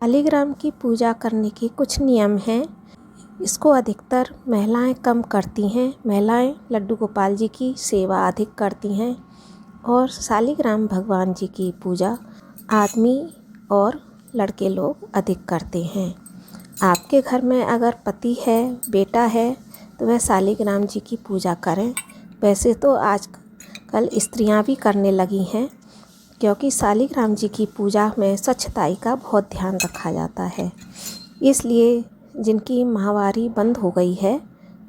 शालिग्राम की पूजा करने के कुछ नियम हैं। इसको अधिकतर महिलाएं कम करती हैं। महिलाएं लड्डू गोपाल जी की सेवा अधिक करती हैं और शालिग्राम भगवान जी की पूजा आदमी और लड़के लोग अधिक करते हैं। आपके घर में अगर पति है, बेटा है, तो वह शालिग्राम जी की पूजा करें। वैसे तो आजकल स्त्रियां भी करने लगी हैं, क्योंकि शालिग्राम जी की पूजा में स्वच्छताई का बहुत ध्यान रखा जाता है। इसलिए जिनकी माहवारी बंद हो गई है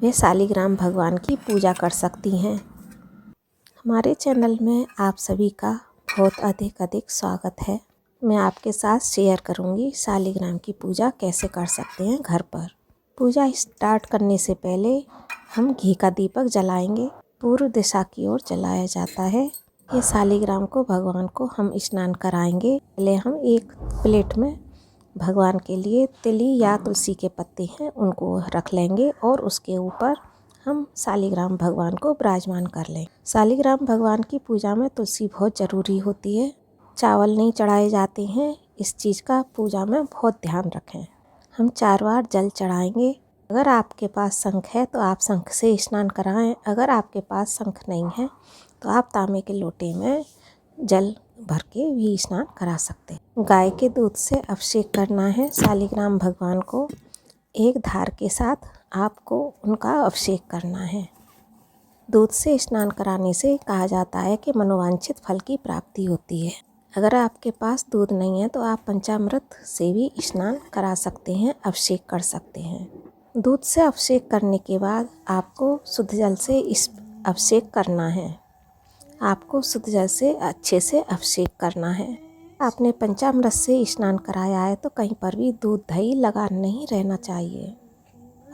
वे शालिग्राम भगवान की पूजा कर सकती हैं। हमारे चैनल में आप सभी का बहुत अधिक स्वागत है। मैं आपके साथ शेयर करूंगी शालिग्राम की पूजा कैसे कर सकते हैं घर पर। पूजा स्टार्ट करने से पहले हम घी का दीपक जलाएंगे। पूर्व दिशा की ओर जलाया जाता है। ये शालिग्राम को भगवान को हम स्नान कराएंगे। पहले हम एक प्लेट में भगवान के लिए तिली या तुलसी के पत्ते हैं उनको रख लेंगे और उसके ऊपर हम शालिग्राम भगवान को विराजमान कर लें। शालिग्राम भगवान की पूजा में तुलसी बहुत ज़रूरी होती है। चावल नहीं चढ़ाए जाते हैं। इस चीज़ का पूजा में बहुत ध्यान रखें। हम 4 बार जल चढ़ाएंगे। अगर आपके पास शंख है तो आप शंख से स्नान कराएं। अगर आपके पास शंख नहीं है तो आप तांबे के लोटे में जल भर के भी स्नान करा सकते हैं। गाय के दूध से अभिषेक करना है शालिग्राम भगवान को। एक धार के साथ आपको उनका अभिषेक करना है। दूध से स्नान कराने से कहा जाता है कि मनोवांछित फल की प्राप्ति होती है। अगर आपके पास दूध नहीं है तो आप पंचामृत से भी स्नान करा सकते हैं, अभिषेक कर सकते हैं। दूध से अभिषेक करने के बाद आपको शुद्ध जल से इस अभिषेक करना है। आपको शुद्ध जल से अच्छे से अभिषेक करना है। आपने पंचामृत से स्नान कराया है तो कहीं पर भी दूध दही लगा नहीं रहना चाहिए।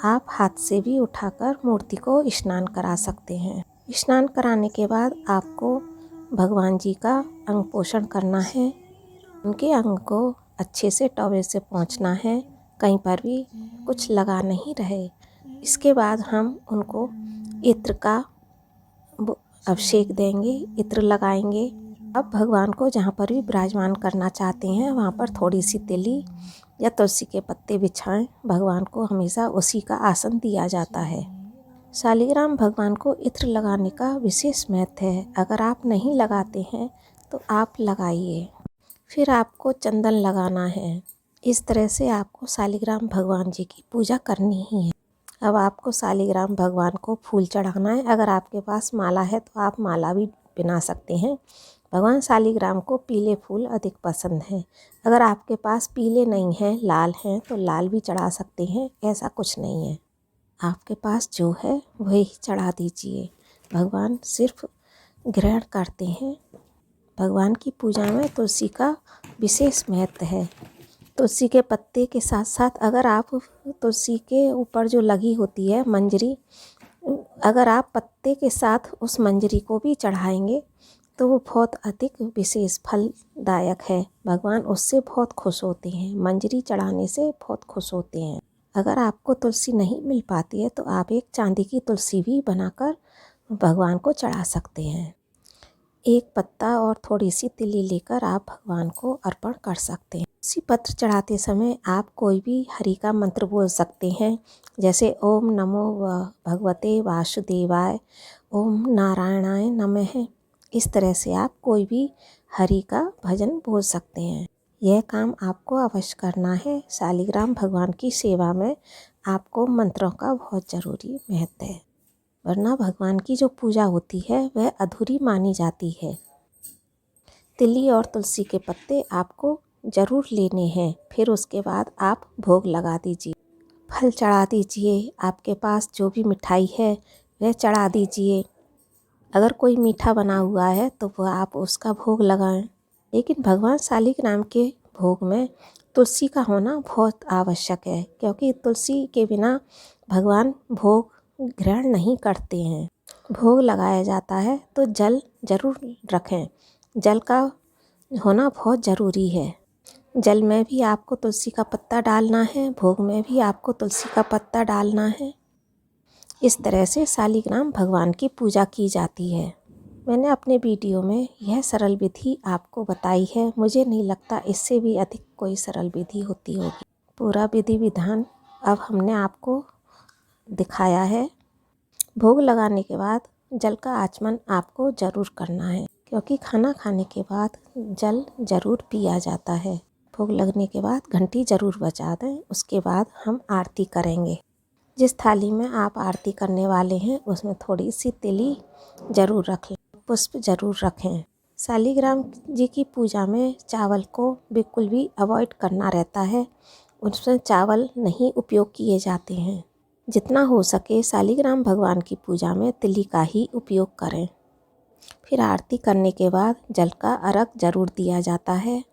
आप हाथ से भी उठाकर मूर्ति को स्नान करा सकते हैं। स्नान कराने के बाद आपको भगवान जी का अंग पोषण करना है। उनके अंग को अच्छे से टॉवेल से पोंछना है, कहीं पर भी कुछ लगा नहीं रहे। इसके बाद हम उनको इत्र का अभिषेक देंगे, इत्र लगाएंगे। अब भगवान को जहाँ पर भी विराजमान करना चाहते हैं वहाँ पर थोड़ी सी तिली या तुलसी के पत्ते बिछाएं। भगवान को हमेशा उसी का आसन दिया जाता है। शालिग्राम भगवान को इत्र लगाने का विशेष महत्व है। अगर आप नहीं लगाते हैं तो आप लगाइए। फिर आपको चंदन लगाना है। इस तरह से आपको शालिग्राम भगवान जी की पूजा करनी ही है। अब आपको शालिग्राम भगवान को फूल चढ़ाना है। अगर आपके पास माला है तो आप माला भी बना सकते हैं। भगवान शालिग्राम को पीले फूल अधिक पसंद हैं। अगर आपके पास पीले नहीं हैं, लाल हैं, तो लाल भी चढ़ा सकते हैं। ऐसा कुछ नहीं है, आपके पास जो है वही चढ़ा दीजिए। भगवान सिर्फ ग्रहण करते हैं। भगवान की पूजा में तुलसी का विशेष महत्व है। तुलसी के पत्ते के साथ साथ अगर आप तुलसी के ऊपर जो लगी होती है मंजरी, अगर आप पत्ते के साथ उस मंजरी को भी चढ़ाएंगे तो वो बहुत अधिक विशेष फलदायक है। भगवान उससे बहुत खुश होते हैं। मंजरी चढ़ाने से बहुत खुश होते हैं। अगर आपको तुलसी नहीं मिल पाती है तो आप एक चांदी की तुलसी भी बनाकर भगवान को चढ़ा सकते हैं। एक पत्ता और थोड़ी सी तिली लेकर आप भगवान को अर्पण कर सकते हैं। तुलसी पत्र चढ़ाते समय आप कोई भी हरि का मंत्र बोल सकते हैं, जैसे ओम नमो भगवते वासुदेवाय, ओम नारायणाय नमः। इस तरह से आप कोई भी हरि का भजन बोल सकते हैं। यह काम आपको अवश्य करना है। शालिग्राम भगवान की सेवा में आपको मंत्रों का बहुत ज़रूरी महत्व है, वरना भगवान की जो पूजा होती है वह अधूरी मानी जाती है। तिली और तुलसी के पत्ते आपको ज़रूर लेने हैं। फिर उसके बाद आप भोग लगा दीजिए, फल चढ़ा दीजिए। आपके पास जो भी मिठाई है वह चढ़ा दीजिए। अगर कोई मीठा बना हुआ है तो वह आप उसका भोग लगाएं। लेकिन भगवान शालिग्राम के भोग में तुलसी का होना बहुत आवश्यक है, क्योंकि तुलसी के बिना भगवान भोग ग्रहण नहीं करते हैं। भोग लगाया जाता है तो जल जरूर रखें। जल का होना बहुत ज़रूरी है। जल में भी आपको तुलसी का पत्ता डालना है, भोग में भी आपको तुलसी का पत्ता डालना है। इस तरह से शालिग्राम भगवान की पूजा की जाती है। मैंने अपने वीडियो में यह सरल विधि आपको बताई है। मुझे नहीं लगता इससे भी अधिक कोई सरल विधि होती होगी। पूरा विधि विधान अब हमने आपको दिखाया है। भोग लगाने के बाद जल का आचमन आपको ज़रूर करना है, क्योंकि खाना खाने के बाद जल ज़रूर पिया जाता है। भोग लगने के बाद घंटी ज़रूर बजा दें। उसके बाद हम आरती करेंगे। जिस थाली में आप आरती करने वाले हैं उसमें थोड़ी सी तिली ज़रूर रख लें, पुष्प ज़रूर रखें। शालिग्राम जी की पूजा में चावल को बिल्कुल भी अवॉइड करना रहता है। उसमें चावल नहीं उपयोग किए जाते हैं। जितना हो सके शालिग्राम भगवान की पूजा में तिली का ही उपयोग करें। फिर आरती करने के बाद जल का अर्घ ज़रूर दिया जाता है।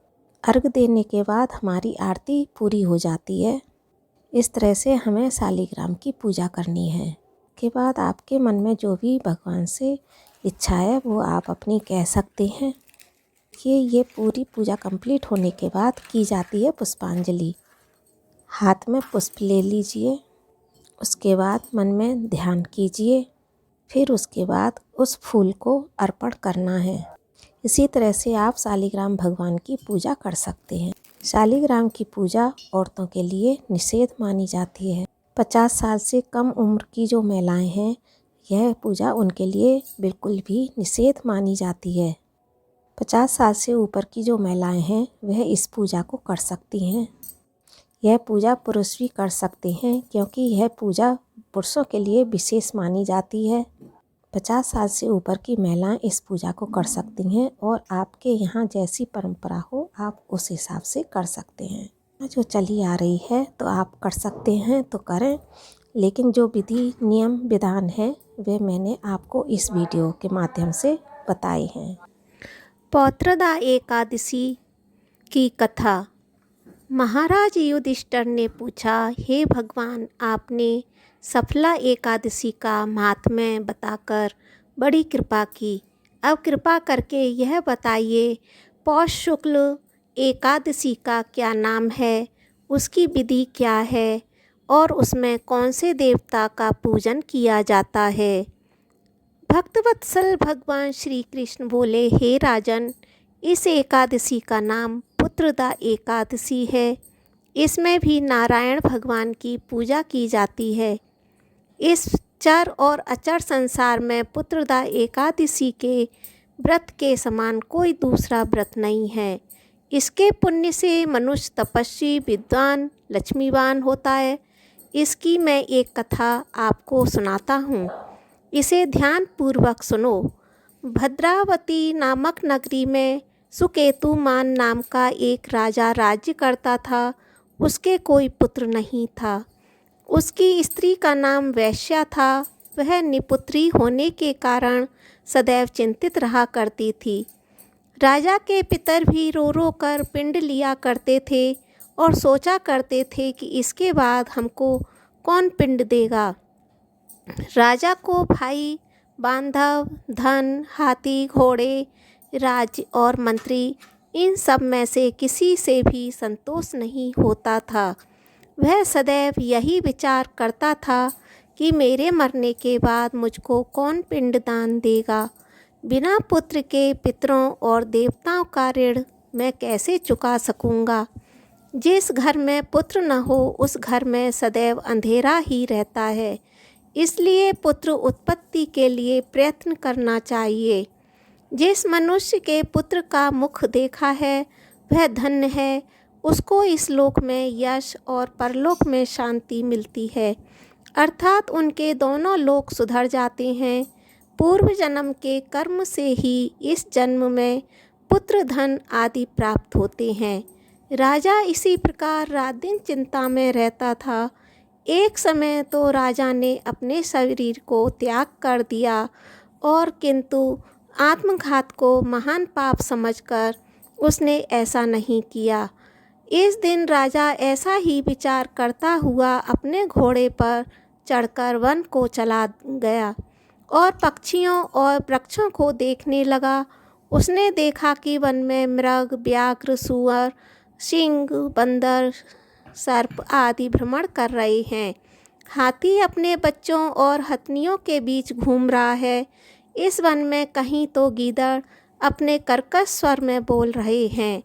अर्घ देने के बाद हमारी आरती पूरी हो जाती है। इस तरह से हमें शालिग्राम की पूजा करनी है। के बाद आपके मन में जो भी भगवान से इच्छा है वो आप अपनी कह सकते हैं। कि ये पूरी पूजा कंप्लीट होने के बाद की जाती है पुष्पांजलि। हाथ में पुष्प ले लीजिए, उसके बाद मन में ध्यान कीजिए, फिर उसके बाद उस फूल को अर्पण करना है। इसी तरह से आप शालिग्राम भगवान की पूजा कर सकते हैं। शालिग्राम की पूजा औरतों के लिए निषेध मानी जाती है। 50 साल से कम उम्र की जो महिलाएं हैं, यह पूजा उनके लिए बिल्कुल भी निषेध मानी जाती है। 50 साल से ऊपर की जो महिलाएं हैं वह इस पूजा को कर सकती हैं। यह पूजा पुरुष भी कर सकते हैं, क्योंकि यह पूजा पुरुषों के लिए विशेष मानी जाती है। 50 साल से ऊपर की महिलाएं इस पूजा को कर सकती हैं और आपके यहाँ जैसी परंपरा हो आप उस हिसाब से कर सकते हैं। जो चली आ रही है तो आप कर सकते हैं तो करें, लेकिन जो विधि नियम विधान है वे मैंने आपको इस वीडियो के माध्यम से बताए हैं। पौत्रदा एकादशी की कथा। महाराज युधिष्ठिर ने पूछा, हे भगवान, आपने सफला एकादशी का महात्म्य बताकर बड़ी कृपा की। अब कृपा करके यह बताइए, पौष शुक्ल एकादशी का क्या नाम है, उसकी विधि क्या है और उसमें कौन से देवता का पूजन किया जाता है। भक्तवत्सल भगवान श्री कृष्ण बोले, हे राजन, इस एकादशी का नाम पुत्रदा एकादशी है। इसमें भी नारायण भगवान की पूजा की जाती है। इस चर और अचर संसार में पुत्रदा एकादशी के व्रत के समान कोई दूसरा व्रत नहीं है। इसके पुण्य से मनुष्य तपस्वी, विद्वान, लक्ष्मीवान होता है। इसकी मैं एक कथा आपको सुनाता हूँ, इसे ध्यान पूर्वक सुनो। भद्रावती नामक नगरी में सुकेतुमान नाम का एक राजा राज्य करता था। उसके कोई पुत्र नहीं था। उसकी स्त्री का नाम वैश्या था। वह निपुत्री होने के कारण सदैव चिंतित रहा करती थी। राजा के पितर भी रो रो कर पिंड लिया करते थे और सोचा करते थे कि इसके बाद हमको कौन पिंड देगा। राजा को भाई, बांधव, धन, हाथी, घोड़े, राज और मंत्री, इन सब में से किसी से भी संतोष नहीं होता था। वह सदैव यही विचार करता था कि मेरे मरने के बाद मुझको कौन पिंडदान देगा। बिना पुत्र के पितरों और देवताओं का ऋण मैं कैसे चुका सकूँगा। जिस घर में पुत्र न हो उस घर में सदैव अंधेरा ही रहता है। इसलिए पुत्र उत्पत्ति के लिए प्रयत्न करना चाहिए। जिस मनुष्य के पुत्र का मुख देखा है वह धन्य है। उसको इस लोक में यश और परलोक में शांति मिलती है, अर्थात उनके दोनों लोक सुधर जाते हैं। पूर्व जन्म के कर्म से ही इस जन्म में पुत्र, धन आदि प्राप्त होते हैं। राजा इसी प्रकार रात दिन चिंता में रहता था। एक समय तो राजा ने अपने शरीर को त्याग कर दिया और किंतु आत्मघात को महान पाप समझकर उसने ऐसा नहीं किया। इस दिन राजा ऐसा ही विचार करता हुआ अपने घोड़े पर चढ़कर वन को चला गया और पक्षियों और वृक्षों को देखने लगा। उसने देखा कि वन में मृग, व्याघ्र, सूअर, सिंह, बंदर, सर्प आदि भ्रमण कर रहे हैं। हाथी अपने बच्चों और हथनियों के बीच घूम रहा है। इस वन में कहीं तो गीदड़ अपने कर्कश स्वर में बोल रहे हैं,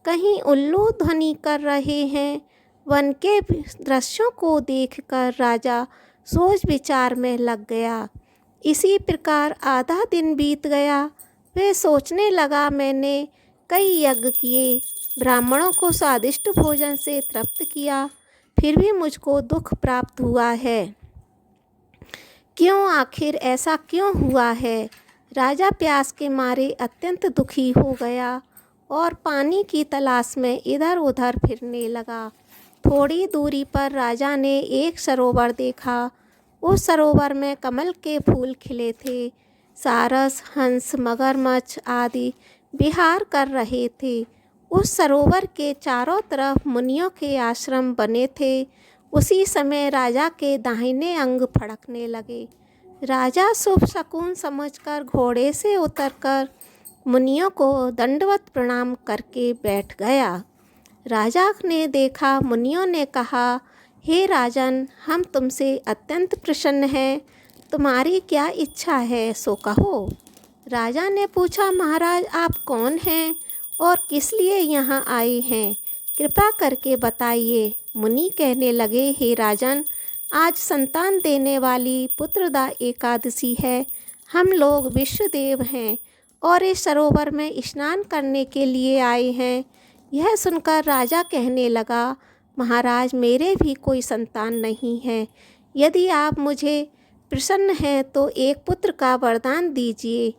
कहीं उल्लू ध्वनि कर रहे हैं। वन के दृश्यों को देखकर राजा सोच विचार में लग गया। इसी प्रकार आधा दिन बीत गया। वह सोचने लगा, मैंने कई यज्ञ किए, ब्राह्मणों को स्वादिष्ट भोजन से तृप्त किया, फिर भी मुझको दुख प्राप्त हुआ है। क्यों, आखिर ऐसा क्यों हुआ है? राजा प्यास के मारे अत्यंत दुखी हो गया और पानी की तलाश में इधर उधर फिरने लगा। थोड़ी दूरी पर राजा ने एक सरोवर देखा। उस सरोवर में कमल के फूल खिले थे। सारस, हंस, मगरमच्छ आदि विहार कर रहे थे। उस सरोवर के चारों तरफ मुनियों के आश्रम बने थे। उसी समय राजा के दाहिने अंग फड़कने लगे। राजा शुभ शकुन समझकर घोड़े से उतरकर मुनियों को दंडवत प्रणाम करके बैठ गया। राजा ने देखा, मुनियों ने कहा, हे राजन, हम तुमसे अत्यंत प्रसन्न हैं, तुम्हारी क्या इच्छा है सो कहो। राजा ने पूछा, महाराज आप कौन हैं और किस लिए यहाँ आए हैं, कृपा करके बताइए। मुनि कहने लगे, हे राजन, आज संतान देने वाली पुत्रदा एकादशी है। हम लोग विश्वदेव हैं और इस सरोवर में स्नान करने के लिए आए हैं। यह सुनकर राजा कहने लगा, महाराज मेरे भी कोई संतान नहीं है। यदि आप मुझे प्रसन्न हैं तो एक पुत्र का वरदान दीजिए।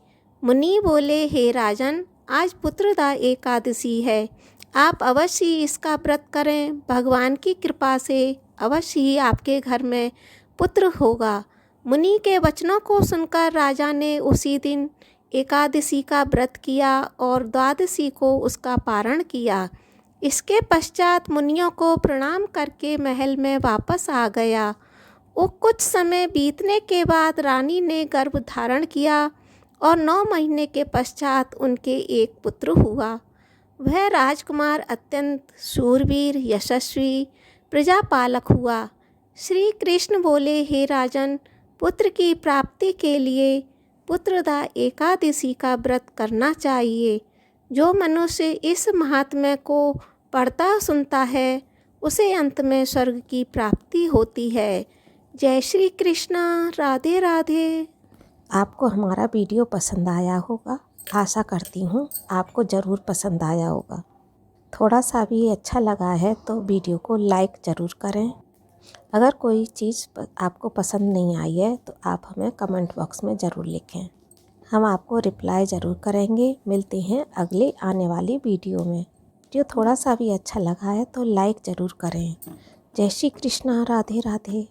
मुनि बोले, हे राजन, आज पुत्रदा एकादशी है, आप अवश्य ही इसका व्रत करें। भगवान की कृपा से अवश्य ही आपके घर में पुत्र होगा। मुनि के वचनों को सुनकर राजा ने उसी दिन एकादशी का व्रत किया और द्वादशी को उसका पारण किया। इसके पश्चात मुनियों को प्रणाम करके महल में वापस आ गया। वो कुछ समय बीतने के बाद रानी ने गर्भ धारण किया और 9 महीने के पश्चात उनके एक पुत्र हुआ। वह राजकुमार अत्यंत शूरवीर, यशस्वी प्रजापालक हुआ। श्री कृष्ण बोले, हे राजन, पुत्र की प्राप्ति के लिए पुत्रदा एकादशी का व्रत करना चाहिए। जो मनुष्य इस महात्म्य को पढ़ता सुनता है, उसे अंत में स्वर्ग की प्राप्ति होती है। जय श्री कृष्णा। राधे राधे। आपको हमारा वीडियो पसंद आया होगा, आशा करती हूँ आपको ज़रूर पसंद आया होगा। थोड़ा सा भी अच्छा लगा है तो वीडियो को लाइक ज़रूर करें। अगर कोई चीज़ आपको पसंद नहीं आई है तो आप हमें कमेंट बॉक्स में ज़रूर लिखें, हम आपको रिप्लाई ज़रूर करेंगे। मिलते हैं अगले आने वाली वीडियो में। जो थोड़ा सा भी अच्छा लगा है तो लाइक ज़रूर करें। जय श्री कृष्णा। राधे राधे।